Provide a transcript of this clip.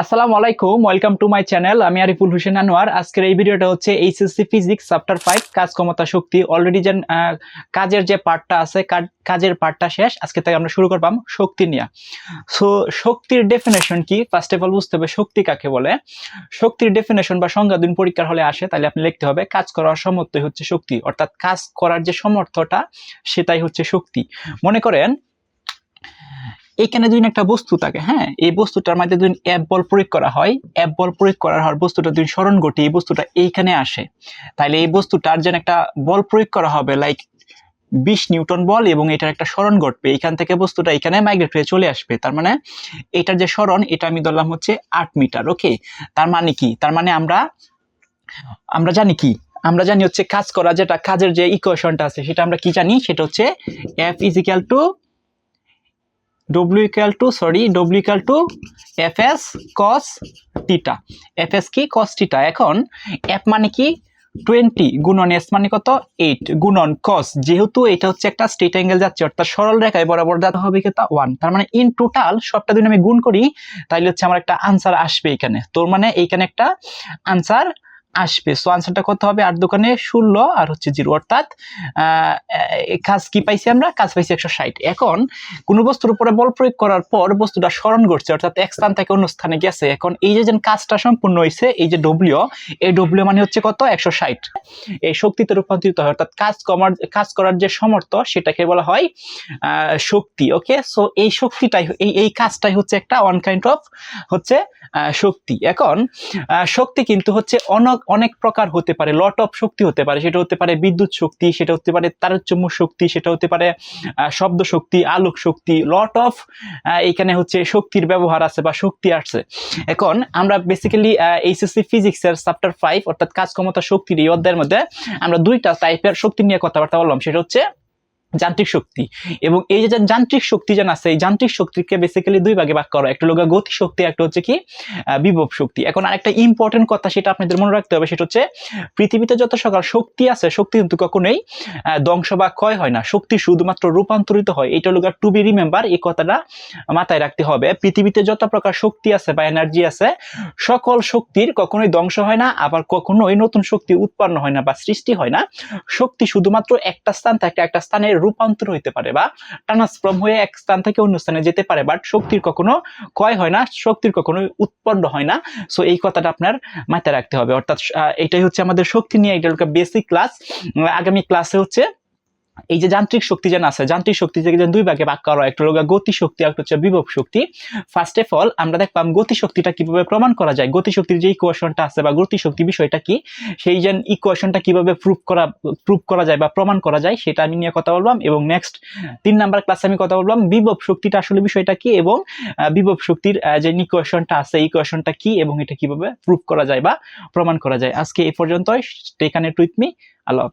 আসসালামু আলাইকুম, welcome to my channel. আমি আরিফুল হোসেন আনোয়ার। আজকের এই ভিডিওটা হচ্ছে এইচএসসি ফিজিক্স চ্যাপ্টার 5 কাজ, ক্ষমতা, শক্তি। অলরেডি যে কাজের যে পার্টটা আছে, কাজের পার্টটা শেষ। আজকে থেকে আমরা শুরু করবাম শক্তি নিয়ে। সো শক্তির ডেফিনেশন কি, ফার্স্ট অফ অল বুঝতে হবে শক্তি কাকে বলে। শক্তির ডেফিনেশন বা সংজ্ঞা দিন পরীক্ষার হলে আসে, তাহলে আপনি লিখতে হবে কাজ করার সামর্থ্যই হচ্ছে শক্তি, অর্থাৎ কাজ করার যে সামর্থ্যটা সেটাই হচ্ছে শক্তি। মনে করেন এখানে যদি একটা বস্তু থাকে, হ্যাঁ, এই বস্তুটার মধ্যে যদি এফ বল প্রয়োগ করা হয়, এফ বল প্রয়োগ করার হওয়ার বস্তুটা যদি স্মরণ ঘটে এই বস্তুটা এইখানে আসে, তাহলে এই বস্তুটার যেন একটা বল প্রয়োগ করা হবে লাইক 20 নিউটন বল, এবং এটার একটা স্মরণ ঘটবে, এখান থেকে বস্তুটা এখানে মাইগ্রেট হয়ে চলে আসবে। তার মানে এটার যে স্মরণ এটা আমি ধরলাম হচ্ছে 8 মিটার। ওকে, তার মানে কি, তার মানে আমরা জানি কি, আমরা জানি হচ্ছে কাজ করা, যেটা কাজের যে ইকুয়েশনটা আছে সেটা আমরা কি জানি, সেটা হচ্ছে F is equal to W equal to Fs cos theta. Fs কি cos theta। এখন F মানে কি 20 গুণন S মানে কত 8 গুণন cos, যেহেতু এটা হচ্ছে একটা স্ট্রেট অ্যাঙ্গেল যাচ্ছে অর্থাৎ সরল রেখায় বরাবর যেতে হবে কত 1, তার মানে ইন টোটাল সবটা যদি আমি গুণ করি তাহলে হচ্ছে আমার একটা আনসার আসবে এখানে। তোর মানে এইখানে একটা আনসার আসবে। সো আনসারটা কত হবে, 8 দোকানে 16 আর হচ্ছে 0, অর্থাৎ কাজ কি পাইছি আমরা, কাজ পাইছি 160। এখন কোন বস্তুর উপরে বল প্রয়োগ করার পর বস্তুটা স্মরণ ঘটছে, অর্থাৎ এক স্থান থেকে অন্য স্থানে গেছে। এখন এই যে কাজটা সম্পূর্ণ হয়েছে, এই যে ডব্লিউ, এই ডব্লিউ মানে হচ্ছে কত 160, এই শক্তিতে রূপান্তরিত হয়, অর্থাৎ কাজ করার যে সামর্থ্য সেটাকে বলা হয় শক্তি। ওকে, সো এই শক্তিটাই, এই কাজটাই হচ্ছে একটা ওয়ান কাইন্ড অফ হচ্ছে শক্তি। এখন শক্তি কিন্তু হচ্ছে অনেক প্রকার হতে পারে, লট অফ শক্তি হতে পারে। সেটা হতে পারে বিদ্যুৎ শক্তি, সেটা হতে পারে তারতম্য শক্তি, সেটা হতে পারে শব্দ শক্তি, আলোক শক্তি, লট অফ এইখানে হচ্ছে শক্তির ব্যবহার আছে বা শক্তি আসছে। এখন আমরা বেসিক্যালি এইচএসসি ফিজিক্সের চ্যাপ্টার 5 অর্থাৎ কাজ, ক্ষমতা, শক্তির এই অধ্যায়ের মধ্যে আমরা দুইটা টাইপের শক্তি নিয়ে কথাবার্তা বললাম। সেটা হচ্ছে যান্ত্রিক শক্তি, এবং এই যে যান্ত্রিক শক্তি যেন আছে, এই যান্ত্রিক শক্তিকে বেসিক্যালি দুই ভাগে ভাগ করা, একটা হলো গতি শক্তি, একটা হচ্ছে কি বিভব শক্তি। এখন আরেকটা ইম্পর্টেন্ট কথা সেটা আপনাদের মনে রাখতে হবে, সেটা হচ্ছে পৃথিবীতে যত সকল শক্তি আছে শক্তি কিন্তু কখনোই ধ্বংস বা ক্ষয় হয় না, শক্তি শুধুমাত্র রূপান্তরিত হয়। এটা হলো টু বি রিমেম্বার, এই কথাটা মাথায় রাখতে হবে। পৃথিবীতে যত প্রকার শক্তি আছে বা এনার্জি আছে সকল শক্তির কখনোই ধ্বংস হয় না, আবার কখনোই নতুন শক্তি উৎপন্ন হয় না বা সৃষ্টি হয় না। শক্তি শুধুমাত্র একটা স্থান থেকে একটা স্থানে রূপান্তর হইতে পারে বা ট্রান্সফর্ম হয়ে এক স্থান থেকে অন্য স্থানে যেতে পারে, বাট শক্তির কখনো ক্ষয় হয় না, শক্তির কখনো উৎপন্ন হয় না। সো এই কথাটা আপনার মাথায় রাখতে হবে। অর্থাৎ এটাই হচ্ছে আমাদের শক্তি নিয়ে এটা বেসিক ক্লাস। আগামী ক্লাসে হচ্ছে এই যে যান্ত্রিক শক্তি যেন আছে, যান্ত্রিক শক্তি থেকে দুই ভাগে ভাগ করা, একটা হলো গতি শক্তি আর একটা হচ্ছে বিভব শক্তি। ফার্স্ট অফ অল আমরা দেখলাম গতি শক্তিটা কিভাবে প্রমাণ করা যায়, গতি শক্তির যে ইকুয়েশনটা আছে বা গতি শক্তি বিষয়টা কি, সেই যে ইকুয়েশনটা কিভাবে প্রুভ করা যায় বা প্রমাণ করা যায় সেটা আমি নিয়ে কথা বললাম। এবং নেক্সট 3 নাম্বার ক্লাসে আমি কথা বললাম বিভব শক্তিটা আসলে বিষয়টা কি, এবং বিভব শক্তির যে ইকুয়েশনটা আছে এই ইকুয়েশনটা কি এবং এটা কিভাবে প্রুভ করা যায় বা প্রমাণ করা যায়। আজকে এই পর্যন্তই। Stay connected with me. Allah.